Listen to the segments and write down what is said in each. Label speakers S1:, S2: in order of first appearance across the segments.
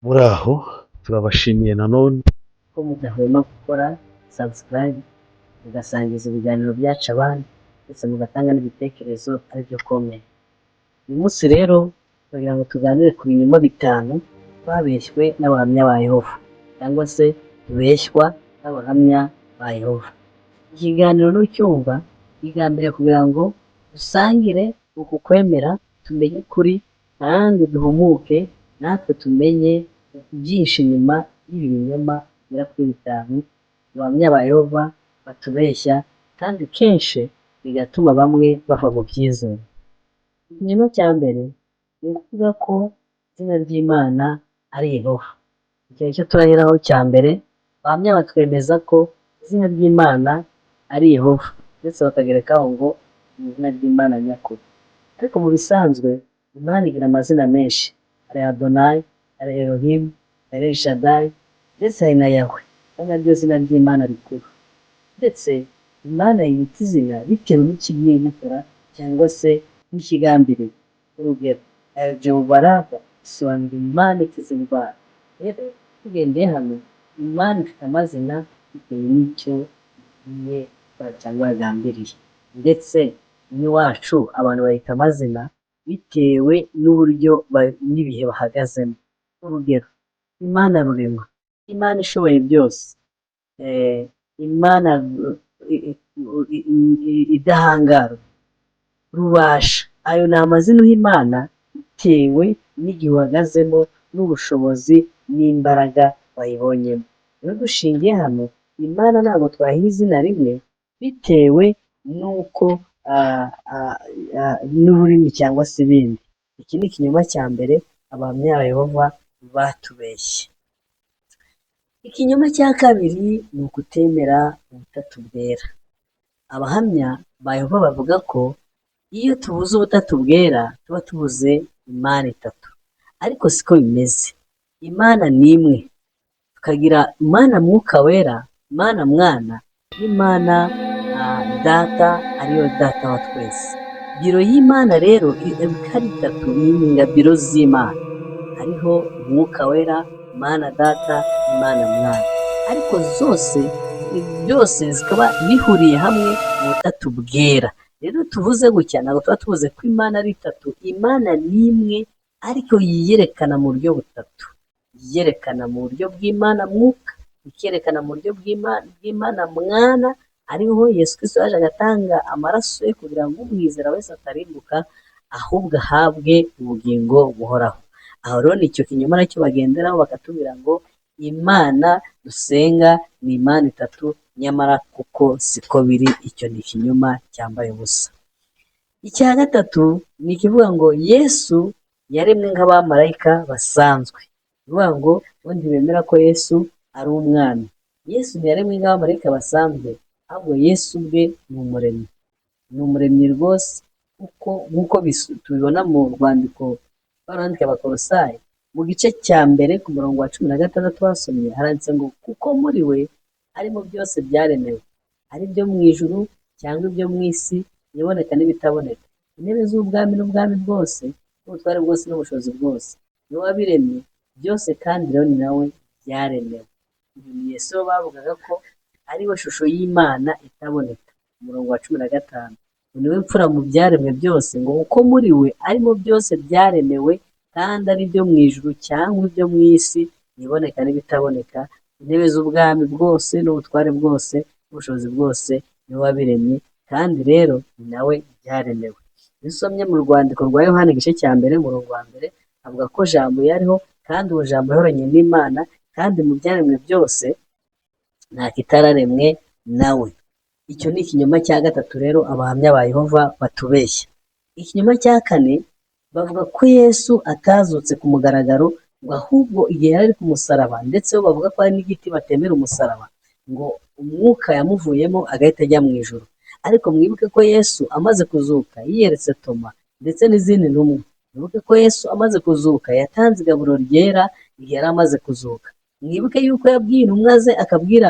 S1: Muraho turabashimiye nanone
S2: ko mudahwema gukora subscribe mugasangiza ibiganiro byacu abandi ndetse mugatanga n'ibitekerezo aribyo comment. Uyu munsi rero kugira ngo tuganire ku binyoma bitanu twabeshywe n'abahamya ba Yehova cyangwa se tubeshywa n'abahamya ba Yehova. Ikiganiro n'ucyumva kigambiriye kugira ngo dusangire uku kwemera, tumenye ukuri kandi duhumuke natwe tumenye byinshi nyuma y'ibi binyoma bigera kuri bitanu abahamya ba Yehova batubeshya kandi kenshi bigatuma bamwe bava mu byizere. Ikinyoma cya mbere ni ukuvuga ko izina ry'Imana ari Yehova. Icyo nicyo turaheraho cya mbere. Abahamya batwemeza ko izina ry'Imana ari Yehova ndetse bakagerekaho ngo ni izina ry'Imana nyakuri. Ariko mu bisanzwe Imana igira amazina menshi, hari Adonai, hari Elohim, hari El Shaddai ndetse hari na Yahwe, kandi ariryo zina ry'Imana rikuru. Ndetse Imana yita izina bitewe n'ikigiye gukora cyangwa se n'ikigambiriye. Urugero, Jehova Rafa bisobanura Imana ikiza indwara. Rero tugendeye hano, Imana ifite amazina bitewe n'icyo igiye gukora cyangwa yagambiriye. Ndetse n'iwacu abantu bahita amazina bitewe n'uburyo n'ibihe bahagazemo. Urugero, Imana Rurema, Imana ishoboye byose, Imana idahangarwa, Rubasha. Ayo ni amazina y'Imana bitewe n'igihe uhagazemo n'ubushobozi n'imbaraga wayibonyemo. Rero dushingiye hano, Imana ntabwo twayiha izina rimwe bitewe n'uko n'ururimi cyangwa se ibindi. Iki ni ikinyoma cya mbere abahamya ba Yehova batubeshye. Ikinyoma cya kabiri ni ukutemera ubutatu bwera. Abahamya ba Yehova bavuga ko iyo tubuze ubutatu bwera tuba tubuze Imana itatu, ariko siko bimeze. Imana ni imwe, tukagira Imana Mwuka Wera, Imana Mwana n'Imana Data ariyo Data wa twese. Biro y'Imana rero uko ari itatu ni ingabiro z'Imana. Hariho Umwuka Wera, Imana Data, Imana Mwana, ariko zose byose zikaba bihuriye hamwe mu butatu bwera. Rero tuvuze gutya ntabwo tuba tuvuze ko Imana ari itatu. Imana ni imwe ariko yiyerekana mu buryo butatu. Yiyerekana mu buryo bw'Imana Mwuka, ikerekana mu buryo bw'Imana Mwana, ariho Yesu Kristo yaje agatanga amaraso ye kugira ngo umwizera wese atarimbuka ahubwo ahabwe ubugingo buhoraho. Aho rero ni icyo kinyoma nacyo bagenderaho bakatubwira ngo Imana dusenga ni Imana itatu, nyamara kuko siko biri. Icyo ni ikinyoma cyambaye ubusa. Icya gatatu ni ikivuga ngo Yesu yaremwe nk'abamarayika basanzwe. Bivuga ngo ubundi bemera ko Yesu ari umwana. Yesu ntiyaremwe nk'abamarayika basanzwe, ahubwo Yesu ubwe ni umuremyi. Ni umuremyi rwose, kuko nk'uko tubibona mu rwandiko barandika Abakolosayi mu gice cya mbere ku murongo wa 16 wasomye haranditse ngo kuko muri we harimo byose byaremewe, ari byo mu ijuru cyangwa ibyo mu isi, ibiboneka n'ibitaboneka, intebe z'ubwami n'ubwami bwose n'ubutware bwose n'ubushobozi bwose. Ni we wabiremye byose kandi rero ni nawe byaremewe. Ibi ni Yesu bavugaga ko ari we shusho y'Imana itaboneka. Umurongo wa 15, ni we mfura mu byaremwe byose, ngo uko muri we arimo byose byaremewe kandi ari byo mu ijuru cyangwa ibyo mu isi, ibiboneka n'ibitaboneka, intebe z'ubwami bwose n'ubutware bwose n'ubushobozi bwose, ni we wabiremye kandi rero ni nawe byaremewe. Iyo usomye mu rwandiko rwa Yohana igice cya mbere umurongo wa mbere avuga ko Jambo yariho kandi uwo Jambo yahoranye n'Imana kandi mu byaremwe byose nta kitararemwe nawe. Icyo ni ikinyoma cya gatatu rero abahamya ba Yehova batubeshya. Ikinyoma cya kane bavuga ko Yesu atazutse ku mugaragaro, ngo ahubwo igihe yari ari ku musaraba, ndetse bo bavuga ko hari n'igiti batemera umusaraba, ngo umwuka yamuvuyemo agahita ajya mu ijuru. Ariko mwibuke ko Yesu amaze kuzuka yiyeretse Toma ndetse n'izindi ntumwa. Mwibuke ko Yesu amaze kuzuka yatanze igaburo ryera igihe yari amaze kuzuka. Mwibuke yuko yabwiye intumwa ze akabwira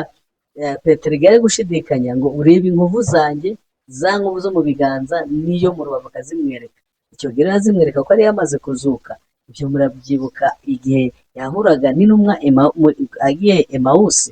S2: Petero igihe ari gushidikanya ngo urebe inkovu zanjye, za nkovu zo mu biganza n'iyo mu rubavu akazimwereka. Icyo gihe azimwereka ko yari yamaze kuzuka. ibyo murabyibuka igihe yahuraga n'intumwa agiye Emawusi.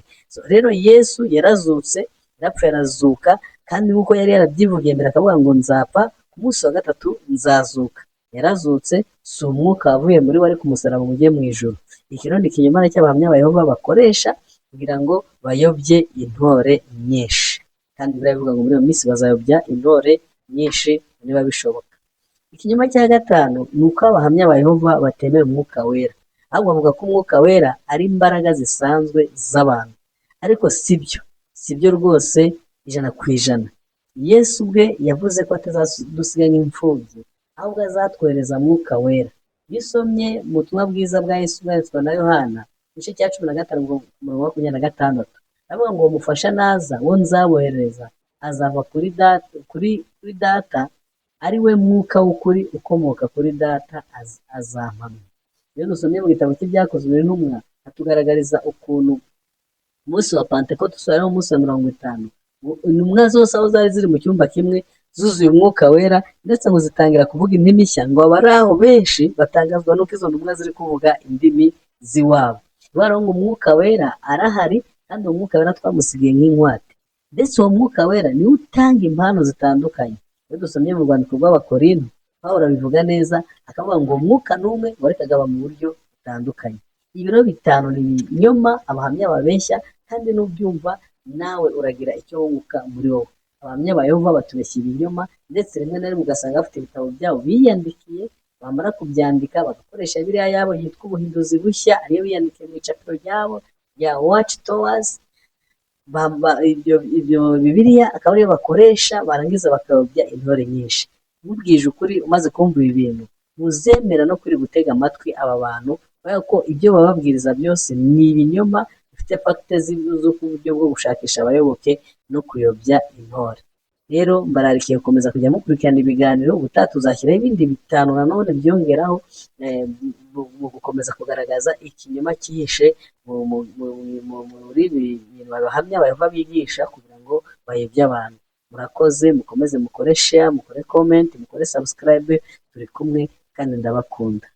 S2: Rero Yesu yarazutse, yarapfuye arazuka, kandi nk'uko yari yarabyivugiye mbere akavuga ngo nzapfa ku munsi wa gatatu nzazuka. Yarazutse, si umwuka wavuye muri we ari ku musaraba ngo ujye mu ijuru. Iki rero ni ikinyoma cy'abahamya ba Yehova bakoresha kugira ngo bayobye intore nyinshi, kandi biravuga ngo muri iyo minsi bazayobya intore nyinshi niba bishoboka. Ikinyoma cya gatanu ni uko abahamya ba Yehova batemera umwuka wera, ahubwo bavuga ko umwuka wera ari imbaraga zisanzwe z'abantu, ariko sibyo rwose 100%. Yesu ubwe yavuze ko atazadusiga nk'imfubyi, ahubwo azatwohereza mwuka wera. Iyo usomye mu butumwa bwiza bwa Yesu bwanditswe na Yohana igice cya 15:26, aravuga ngo umufasha naza wo nzabohereza azava kuri data, ari we mwuka w'ukuri ukomoka kuri data azampamya. Iyo dusomye mu gitabo cy'ibyakozwe n'intumwa hatugaragariza ukuntu umunsi wa Pentekote ari umunsi wa 50, intumwa zose aho zari ziri mu cyumba kimwe zuzuye umwuka wera, ndetse ngo zitangira kuvuga indimi nshya, ngo abari aho benshi batangazwa n'uko izo ntumwa ziri kuvuga indimi z'iwabo. Rero ngo umwuka wera arahari, kandi uwo mwuka wera twamusigiye nk'inkwate, ndetse uwo mwuka wera niwe utanga impano zitandukanye. Iyo dusomye mu rwandiko rw'Abakorinto, Pawulo abivuga neza akavuga ngo umwuka n'umwe warekaga mu buryo butandukanye. Ibiro bitanu ni ibinyoma abahamya babeshya, kandi n'ubyumva nawe uragira icyo wunguka muri wowe. Abahamya ba Yehova batubeshya ibinyoma, ndetse rimwe na rimwe ugasanga bafite ibitabo byabo biyandikiye, bamara kubyandika bagakoresha biriya yabo yitwa ubuhinduzi bushya, ariyo biyandikiye mu icapiro ryabo ya Watch Towers. Ibyo Bibiliya akaba ariyo bakoresha, barangiza bakayobya intore nyinshi. Mubwije ukuri, umaze kumva ibi bintu muzemera no kuri gutega amatwi aba bantu, kubera ko ibyo bababwiriza byose ni ibinyoma bifite fagite z'uburyo bwo gushakisha abayoboke no kuyobya intore. Rero mbararikiye gukomeza kujya mukurikirana ibiganiro, ubutaha tuzashyiraho ibindi 5 nanone byongeraho mu gukomeza kugaragaza ikinyoma cyihishe muri bintu abahamya ba Yehova bigisha kugira ngo bayobye abantu. Murakoze, mukomeze mukore share, mukore comment, mukore subscribe. Turi kumwe kandi ndabakunda.